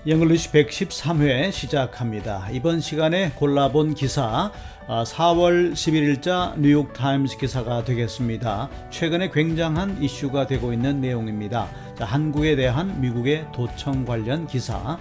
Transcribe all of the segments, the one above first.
잉글리시 113회 시작합니다. 이번 시간에 골라본 기사 4월 11일자 뉴욕타임스 기사가 되겠습니다. 최근에 굉장한 이슈가 되고 있는 내용입니다. 한국에 대한 미국의 도청 관련 기사.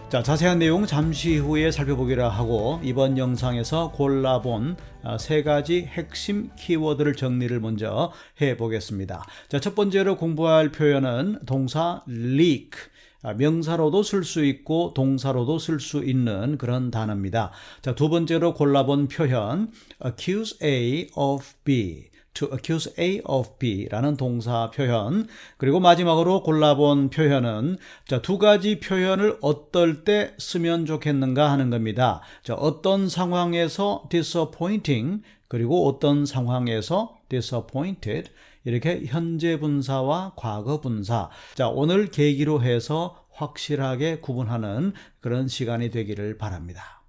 자세한 내용 잠시 후에 살펴보기로 하고 이번 영상에서 골라본 세 가지 핵심 키워드를 정리를 먼저 해보겠습니다. 첫 번째로 공부할 표현은 동사 leak. 명사로도 쓸 수 있고 동사로도 쓸 수 있는 그런 단어입니다. 두 번째로 골라본 표현 accuse A of B. to accuse A of B라는 동사 표현. 그리고 마지막으로 골라본 표현은 두 가지 표현을 어떨 때 쓰면 좋겠는가 하는 겁니다. 어떤 상황에서 disappointing 그리고 어떤 상황에서 disappointed 이렇게 현재 분사와 과거 분사. 오늘 계기로 해서 확실하게 구분하는 그런 시간이 되기를 바랍니다.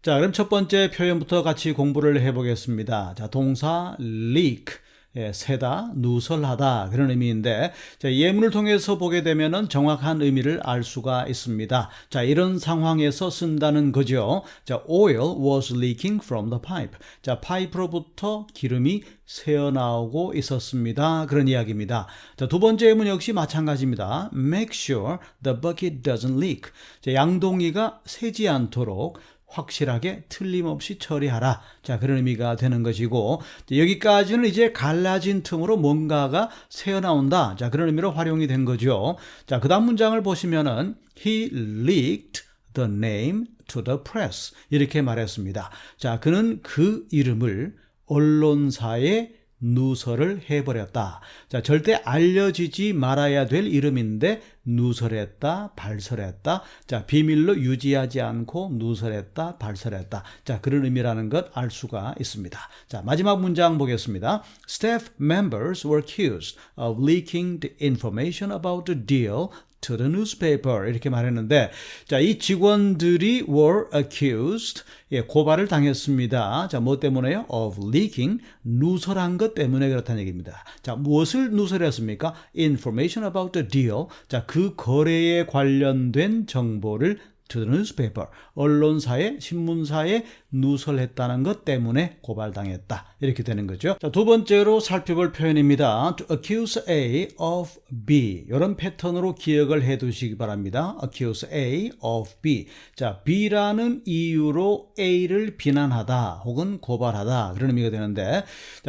그럼 첫 번째 표현부터 같이 공부를 해보겠습니다. 동사 leak. 새다, 누설하다 그런 의미인데 예문을 통해서 보게 되면은 정확한 의미를 알 수가 있습니다. 이런 상황에서 쓴다는 거죠. Oil was leaking from the pipe. 파이프로부터 기름이 새어나오고 있었습니다. 그런 이야기입니다. 두 번째 예문 역시 마찬가지입니다. Make sure the bucket doesn't leak. 양동이가 새지 않도록 확실하게 틀림없이 처리하라. 그런 의미가 되는 것이고 여기까지는 이제 갈라진 틈으로 뭔가가 새어나온다. 그런 의미로 활용이 된 거죠. 그 다음 문장을 보시면은 He leaked the name to the press. 이렇게 말했습니다. 그는 그 이름을 언론사에 누설을 해버렸다. 절대 알려지지 말아야 될 이름인데 누설했다, 발설했다. 비밀로 유지하지 않고 누설했다, 발설했다. 그런 의미라는 것 알 수가 있습니다. 마지막 문장 보겠습니다. Staff members were accused of leaking the information about the deal to the newspaper 이렇게 말했는데 이 직원들이 were accused 고발을 당했습니다. 뭐 때문에요? of leaking 누설한 것 때문에 그렇다는 얘기입니다. 무엇을 누설했습니까? information about the deal 그 거래에 관련된 정보를 to the newspaper 언론사에 신문사에 누설했다는 것 때문에 고발당했다 이렇게 되는 거죠. 두 번째로 살펴볼 표현입니다. To accuse A of B 이런 패턴으로 기억을 해 두시기 바랍니다. accuse A of B B라는 이유로 A를 비난하다 혹은 고발하다 그런 의미가 되는데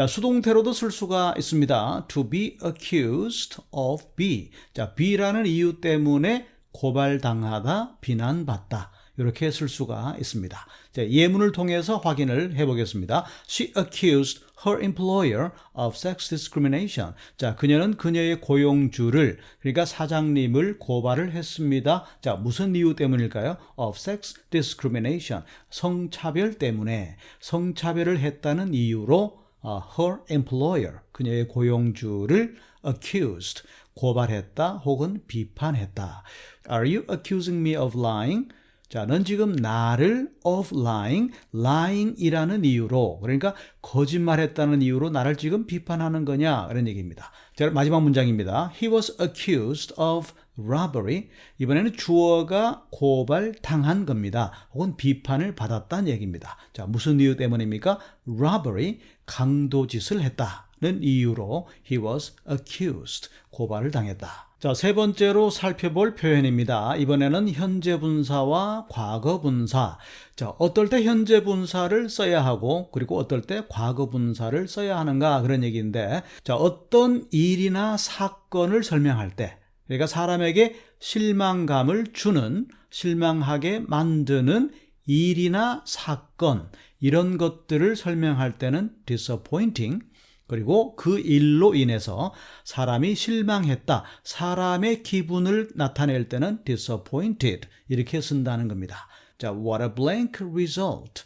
수동태로도 쓸 수가 있습니다. To be accused of B B라는 이유 때문에 고발당하다, 비난받다 이렇게 쓸 수가 있습니다. 예문을 통해서 확인을 해보겠습니다. She accused her employer of sex discrimination. 그녀는 그녀의 고용주를 그러니까 사장님을 고발을 했습니다. 무슨 이유 때문일까요? of sex discrimination. 성차별 때문에 성차별을 했다는 이유로 her employer 그녀의 고용주를 accused 고발했다 혹은 비판했다. Are you accusing me of lying? 넌 지금 나를 of lying이라는 이유로 그러니까 거짓말했다는 이유로 나를 지금 비판하는 거냐 그런 얘기입니다. 마지막 문장입니다. He was accused of robbery. 이번에는 주어가 고발당한 겁니다. 혹은 비판을 받았다는 얘기입니다. 무슨 이유 때문입니까? robbery, 강도짓을 했다는 이유로 he was accused, 고발을 당했다. 세 번째로 살펴볼 표현입니다. 이번에는 현재 분사와 과거 분사. 어떨 때 현재 분사를 써야 하고 그리고 어떨 때 과거 분사를 써야 하는가 그런 얘기인데 어떤 일이나 사건을 설명할 때 그러니까 사람에게 실망감을 주는 실망하게 만드는 일이나 사건 이런 것들을 설명할 때는 disappointing 그리고 그 일로 인해서 사람이 실망했다. 사람의 기분을 나타낼 때는 disappointed 이렇게 쓴다는 겁니다. What a blank result.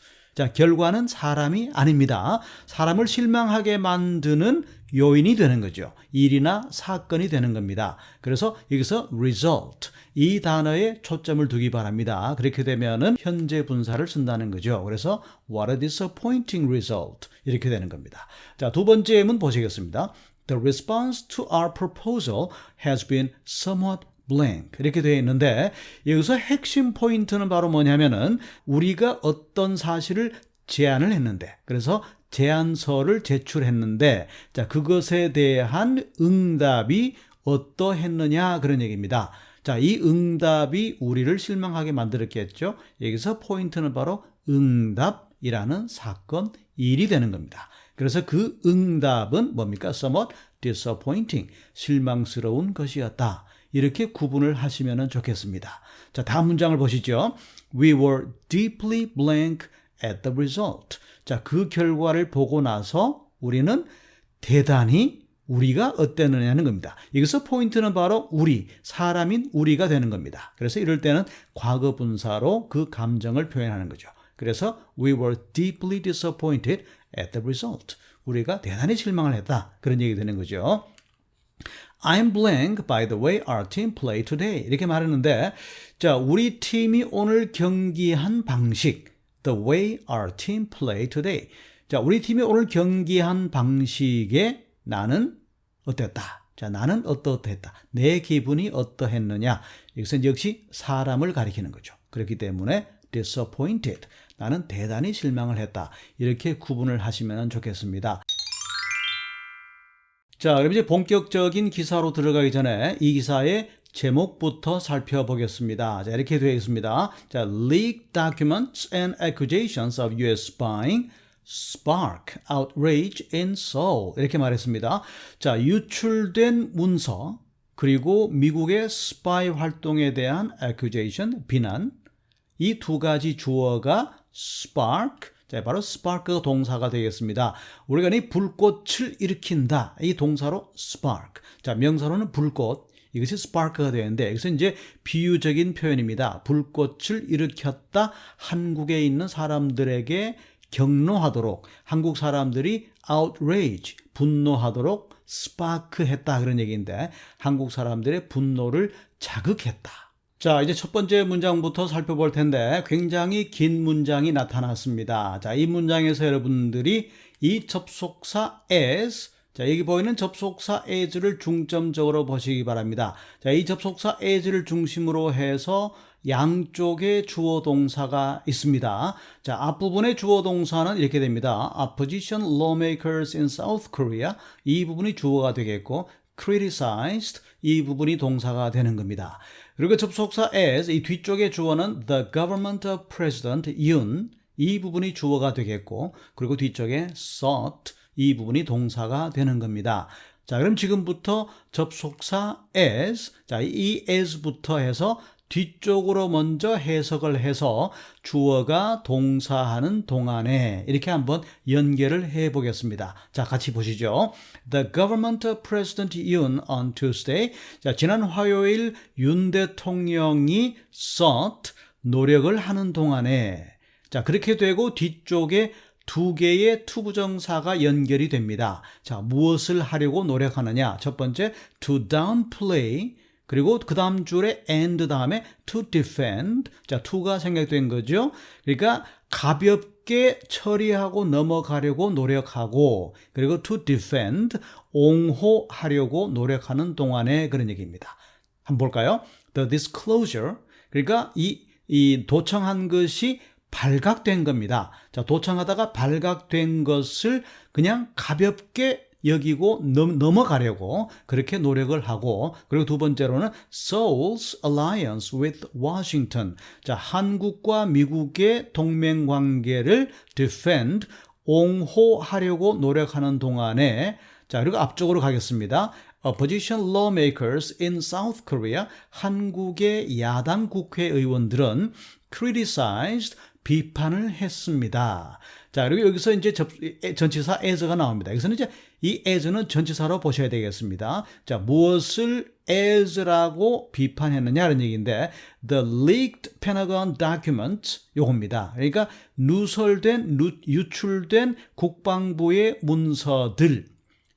결과는 사람이 아닙니다. 사람을 실망하게 만드는 요인이 되는 거죠. 일이나 사건이 되는 겁니다. 그래서 여기서 result 이 단어에 초점을 두기 바랍니다. 그렇게 되면은 현재 분사를 쓴다는 거죠. 그래서 what a disappointing result 이렇게 되는 겁니다. 두 번째 예문 보시겠습니다. The response to our proposal has been somewhat blank 이렇게 되어 있는데 여기서 핵심 포인트는 바로 뭐냐면은 우리가 어떤 사실을 제안을 했는데 그래서 제안서를 제출했는데 자 그것에 대한 응답이 어떠했느냐 그런 얘기입니다. 자, 이 응답이 우리를 실망하게 만들었겠죠. 여기서 포인트는 바로 응답이라는 사건 일이 되는 겁니다. 그래서 그 응답은 뭡니까? somewhat disappointing, 실망스러운 것이었다. 이렇게 구분을 하시면 좋겠습니다. 자, 다음 문장을 보시죠. We were deeply blank at the result. 자, 그 결과를 보고 나서 우리는 대단히 우리가 어땠느냐는 겁니다. 여기서 포인트는 바로 우리, 사람인 우리가 되는 겁니다. 그래서 이럴 때는 과거 분사로 그 감정을 표현하는 거죠. 그래서 we were deeply disappointed at the result. 우리가 대단히 실망을 했다. 그런 얘기 되는 거죠. I'm blank by the way our team played today. 이렇게 말했는데 자, 우리 팀이 오늘 경기한 방식 the way our team played today. 자, 우리 팀이 오늘 경기한 방식에 나는 어땠다. 자, 나는 어떠했다. 내 기분이 어떠했느냐. 여기서 역시 사람을 가리키는 거죠. 그렇기 때문에 disappointed. 나는 대단히 실망을 했다. 이렇게 구분을 하시면 좋겠습니다. 자, 그럼 이제 본격적인 기사로 들어가기 전에 이 기사의 제목부터 살펴보겠습니다. 자, 이렇게 되어 있습니다. 자, leaked documents and accusations of US spying spark outrage in Seoul. 이렇게 말했습니다. 자, 유출된 문서 그리고 미국의 스파이 활동에 대한 accusation, 비난 이 두 가지 주어가 spark, 자, 바로 spark가 동사가 되겠습니다. 우리가 이 불꽃을 일으킨다. 이 동사로 spark. 자, 명사로는 불꽃. 이것이 spark가 되는데 여기서 이제 비유적인 표현입니다. 불꽃을 일으켰다. 한국에 있는 사람들에게 경로하도록 한국 사람들이 outrage, 분노하도록 spark 했다. 그런 얘기인데 한국 사람들의 분노를 자극했다. 자, 이제 첫 번째 문장부터 살펴볼 텐데 굉장히 긴 문장이 나타났습니다. 자, 이 문장에서 여러분들이 이 접속사 as, 자, 여기 보이는 접속사 as를 중점적으로 보시기 바랍니다. 자, 이 접속사 as를 중심으로 해서 양쪽에 주어 동사가 있습니다. 자, 앞부분의 주어 동사는 이렇게 됩니다. Opposition lawmakers in South Korea. 이 부분이 주어가 되겠고 criticized 이 부분이 동사가 되는 겁니다. 그리고 접속사 as 이 뒤쪽의 주어는 the government of President Yoon 이 부분이 주어가 되겠고 그리고 뒤쪽에 sought 이 부분이 동사가 되는 겁니다. 자, 그럼 지금부터 접속사 as, 자, 이 as부터 해서 뒤쪽으로 먼저 해석을 해서 주어가 동사하는 동안에 이렇게 한번 연결을 해 보겠습니다. 자, 같이 보시죠. The government of President Yoon on Tuesday. 자, 지난 화요일 윤 대통령이 sought, 노력을 하는 동안에 자, 그렇게 되고 뒤쪽에 두 개의 투부정사가 연결이 됩니다. 자, 무엇을 하려고 노력하느냐? 첫 번째, to downplay. 그리고 그 다음 줄에 and 다음에 to defend. 자, to가 생략된 거죠. 그러니까 가볍게 처리하고 넘어가려고 노력하고 그리고 to defend, 옹호하려고 노력하는 동안에 그런 얘기입니다. 한번 볼까요? The disclosure. 그러니까 이 도청한 것이 발각된 겁니다. 자, 도청하다가 발각된 것을 그냥 가볍게 여기고 넘어가려고 그렇게 노력을 하고 그리고 두 번째로는 Seoul's alliance with Washington. 자, 한국과 미국의 동맹 관계를 defend, 옹호하려고 노력하는 동안에 자, 그리고 앞쪽으로 가겠습니다. Opposition lawmakers in South Korea. 한국의 야당 국회의원들은 criticized, 비판을 했습니다. 자, 그리고 여기서 이제 전치사 as가 나옵니다. 여기서는 이제 이 as는 전치사로 보셔야 되겠습니다. 자, 무엇을 as라고 비판했느냐는 얘기인데 the leaked Pentagon documents 요겁니다. 그러니까 유출된 국방부의 문서들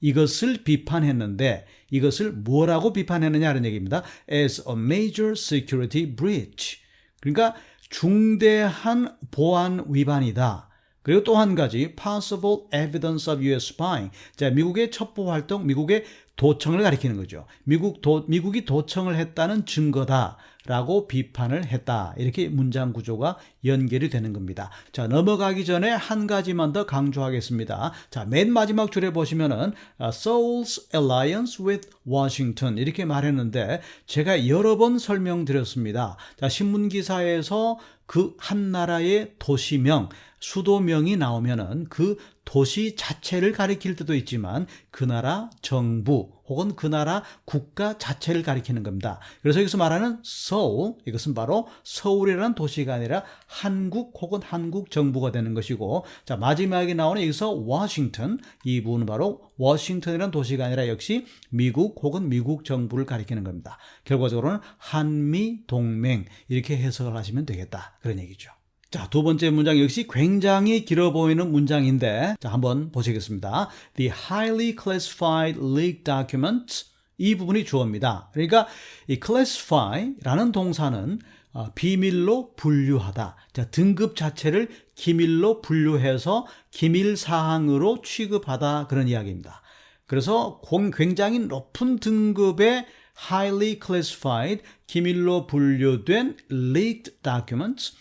이것을 비판했는데 이것을 뭐라고 비판했느냐는 얘기입니다. as a major security breach. 그러니까 중대한 보안 위반이다. 그리고 또 한 가지 possible evidence of US spying. 자, 미국의 첩보 활동, 미국의 도청을 가리키는 거죠. 미국이 도청을 했다는 증거다라고 비판을 했다. 이렇게 문장 구조가 연결이 되는 겁니다. 자, 넘어가기 전에 한 가지만 더 강조하겠습니다. 자, 맨 마지막 줄에 보시면은 Seoul's alliance with Washington 이렇게 말했는데 제가 여러 번 설명드렸습니다. 자, 신문 기사에서 그 한 나라의 도시명, 수도명이 나오면은 그 도시 자체를 가리킬 때도 있지만 그 나라 정부 혹은 그 나라 국가 자체를 가리키는 겁니다. 그래서 여기서 말하는 서울, 이것은 바로 서울이라는 도시가 아니라 한국 혹은 한국 정부가 되는 것이고, 자, 마지막에 나오는 여기서 워싱턴, 이 부분은 바로 워싱턴이라는 도시가 아니라 역시 미국 혹은 미국 정부를 가리키는 겁니다. 결과적으로는 한미 동맹 이렇게 해석을 하시면 되겠다, 그런 얘기죠. 자, 두 번째 문장 역시 굉장히 길어 보이는 문장인데, 자, 한번 보시겠습니다. The highly classified leaked documents, 이 부분이 주어입니다. 그러니까 이 classify라는 동사는 비밀로 분류하다. 자, 등급 자체를 기밀로 분류해서 기밀 사항으로 취급하다, 그런 이야기입니다. 그래서 굉장히 높은 등급의 highly classified, 기밀로 분류된 leaked documents,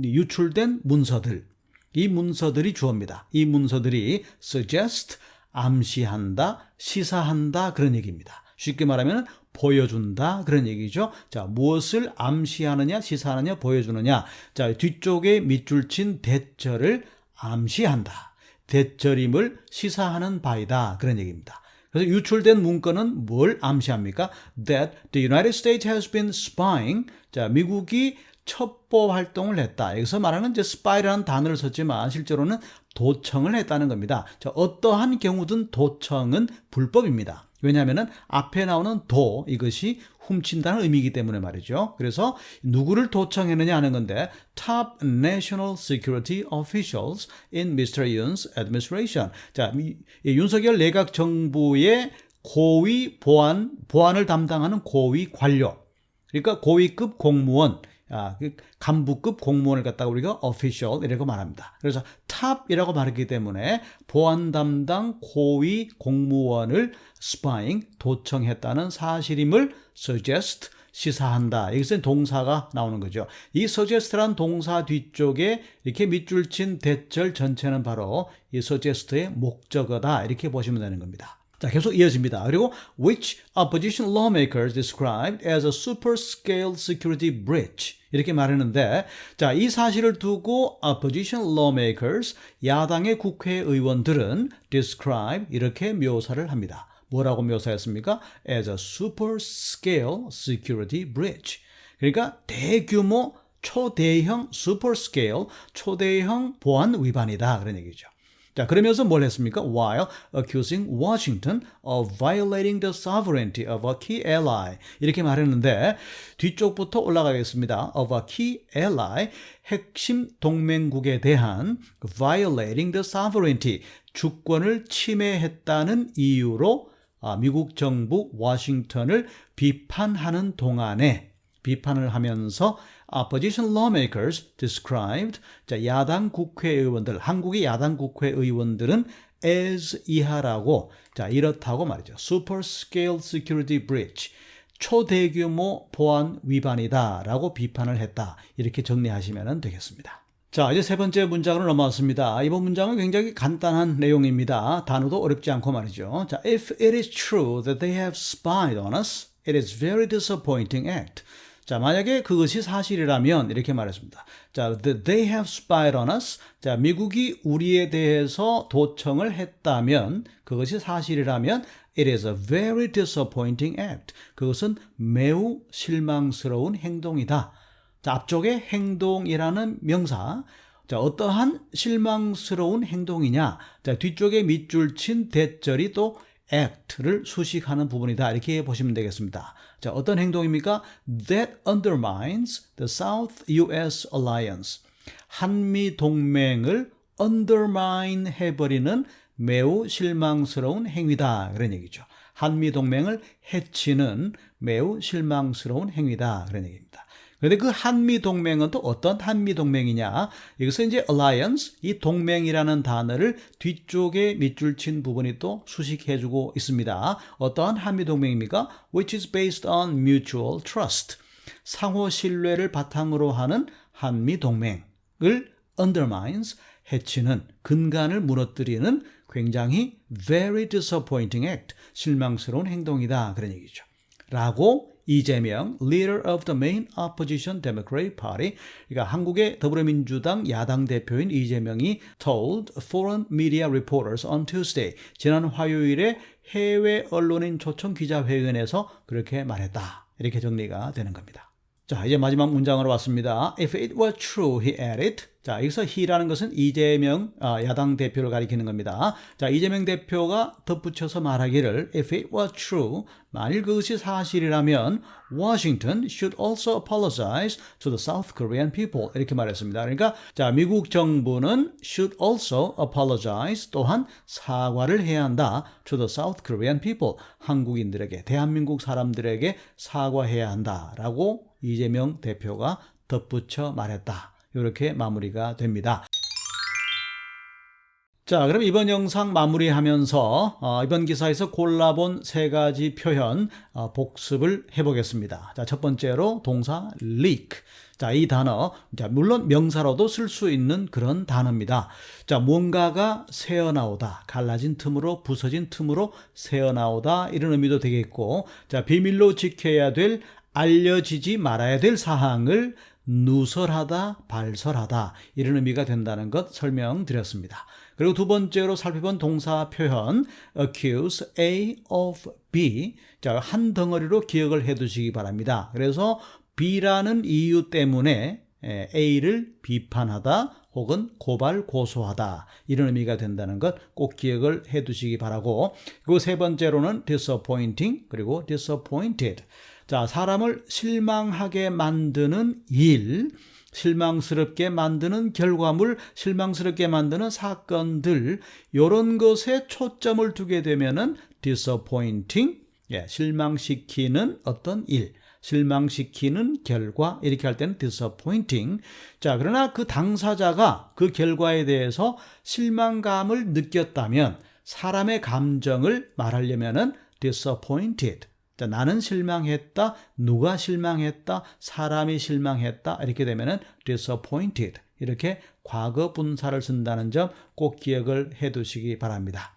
유출된 문서들, 이 문서들이 주어입니다. 이 문서들이 suggest, 암시한다, 시사한다, 그런 얘기입니다. 쉽게 말하면 보여준다, 그런 얘기죠. 자, 무엇을 암시하느냐, 시사하느냐, 보여주느냐. 자, 뒤쪽에 밑줄 친 대절을 암시한다, 대절임을 시사하는 바이다, 그런 얘기입니다. 그래서 유출된 문건은 뭘 암시합니까? That the United States has been spying. 자, 미국이 첩보 활동을 했다. 여기서 말하는 이제 spy라는 단어를 썼지만 실제로는 도청을 했다는 겁니다. 자, 어떠한 경우든 도청은 불법입니다. 왜냐하면은 앞에 나오는 도, 이것이 훔친다는 의미이기 때문에 말이죠. 그래서 누구를 도청했느냐 하는 건데 Top National Security Officials in Mr. Yoon's administration. 자, 윤석열 내각 정부의 고위 보안을 담당하는 고위 관료, 그러니까 고위급 공무원, 간부급 공무원을 갖다가 우리가 official 이라고 말합니다. 그래서 탑이라고 말했기 때문에 보안 담당 고위 공무원을 spying, 도청했다는 사실임을 suggest, 시사한다. 여기서 동사가 나오는 거죠. 이 suggest란 동사 뒤쪽에 이렇게 밑줄 친 대절 전체는 바로 이 suggest의 목적어다, 이렇게 보시면 되는 겁니다. 자, 계속 이어집니다. 그리고 which opposition lawmakers described as a super-scale security breach, 이렇게 말했는데, 자, 이 사실을 두고 opposition lawmakers, 야당의 국회의원들은 describe, 이렇게 묘사를 합니다. 뭐라고 묘사했습니까? as a super-scale security breach. 그러니까 대규모 초대형 super-scale, 초대형 보안 위반이다, 그런 얘기죠. 자, 그러면서 뭘 했습니까? While accusing Washington of violating the sovereignty of a key ally. 이렇게 말했는데 뒤쪽부터 올라가겠습니다. Of a key ally, 핵심 동맹국에 대한 violating the sovereignty, 주권을 침해했다는 이유로 미국 정부 워싱턴을 비판하는 동안에, 비판을 하면서 opposition lawmakers described, 자, 야당 국회의원들, 한국의 야당 국회의원들은 as 이하라고, 자, 이렇다고 말이죠. super scale security breach, 초대규모 보안 위반이다라고 비판을 했다. 이렇게 정리하시면 되겠습니다. 자, 이제 세 번째 문장으로 넘어왔습니다. 이번 문장은 굉장히 간단한 내용입니다. 단어도 어렵지 않고 말이죠. 자, if it is true that they have spied on us, it is very disappointing act. 자, 만약에 그것이 사실이라면 이렇게 말했습니다. 자, they have spied on us. 자, 미국이 우리에 대해서 도청을 했다면, 그것이 사실이라면 it is a very disappointing act. 그것은 매우 실망스러운 행동이다. 자, 앞쪽에 행동이라는 명사. 자, 어떠한 실망스러운 행동이냐. 자, 뒤쪽에 밑줄 친 대절이 또 act를 수식하는 부분이다. 이렇게 보시면 되겠습니다. 자, 어떤 행동입니까? That undermines the South US alliance. 한미 동맹을 undermine 해버리는 매우 실망스러운 행위다. 그런 얘기죠. 한미 동맹을 해치는 매우 실망스러운 행위다. 그런 얘기입니다. 그런데 그 한미 동맹은 또 어떤 한미 동맹이냐? 여기서 이제 alliance, 이 동맹이라는 단어를 뒤쪽에 밑줄 친 부분이 또 수식해주고 있습니다. 어떠한 한미 동맹입니까? Which is based on mutual trust. 상호 신뢰를 바탕으로 하는 한미 동맹을 undermines, 해치는, 근간을 무너뜨리는 굉장히 very disappointing act, 실망스러운 행동이다. 그런 얘기죠. 라고 이재명, leader of the main opposition Democratic Party, 그러니까 한국의 더불어민주당 야당 대표인 이재명이 told foreign media reporters on Tuesday, 지난 화요일에 해외 언론인 초청 기자회견에서 그렇게 말했다. 이렇게 정리가 되는 겁니다. 자, 이제 마지막 문장으로 왔습니다. If it were true, he added. 자, 여기서 he라는 것은 이재명 야당 대표를 가리키는 겁니다. 자, 이재명 대표가 덧붙여서 말하기를 If it were true, 만일 그것이 사실이라면 Washington should also apologize to the South Korean people. 이렇게 말했습니다. 그러니까 자, 미국 정부는 should also apologize, 또한 사과를 해야 한다. to the South Korean people. 한국인들에게, 대한민국 사람들에게 사과해야 한다라고 이재명 대표가 덧붙여 말했다. 이렇게 마무리가 됩니다. 자, 그럼 이번 영상 마무리하면서 이번 기사에서 골라본 세 가지 표현 복습을 해보겠습니다. 자, 첫 번째로 동사 leak. 자, 이 단어, 자, 물론 명사로도 쓸 수 있는 그런 단어입니다. 자, 뭔가가 새어나오다, 갈라진 틈으로, 부서진 틈으로 새어나오다, 이런 의미도 되겠고, 자, 비밀로 지켜야 될, 알려지지 말아야 될 사항을 누설하다, 발설하다, 이런 의미가 된다는 것 설명드렸습니다. 그리고 두 번째로 살펴본 동사 표현 accuse A of B, 자, 한 덩어리로 기억을 해두시기 바랍니다. 그래서 B라는 이유 때문에 A를 비판하다 혹은 고발, 고소하다, 이런 의미가 된다는 것 꼭 기억을 해두시기 바라고, 그리고 세 번째로는 disappointing, 그리고 disappointed. 자, 사람을 실망하게 만드는 일, 실망스럽게 만드는 결과물, 실망스럽게 만드는 사건들, 이런 것에 초점을 두게 되면은 disappointing, 실망시키는 어떤 일, 실망시키는 결과, 이렇게 할 때는 disappointing. 자, 그러나 그 당사자가 그 결과에 대해서 실망감을 느꼈다면 사람의 감정을 말하려면은 disappointed. 자, 나는 실망했다, 누가 실망했다, 사람이 실망했다, 이렇게 되면은 disappointed. 이렇게 과거 분사를 쓴다는 점 꼭 기억을 해 두시기 바랍니다.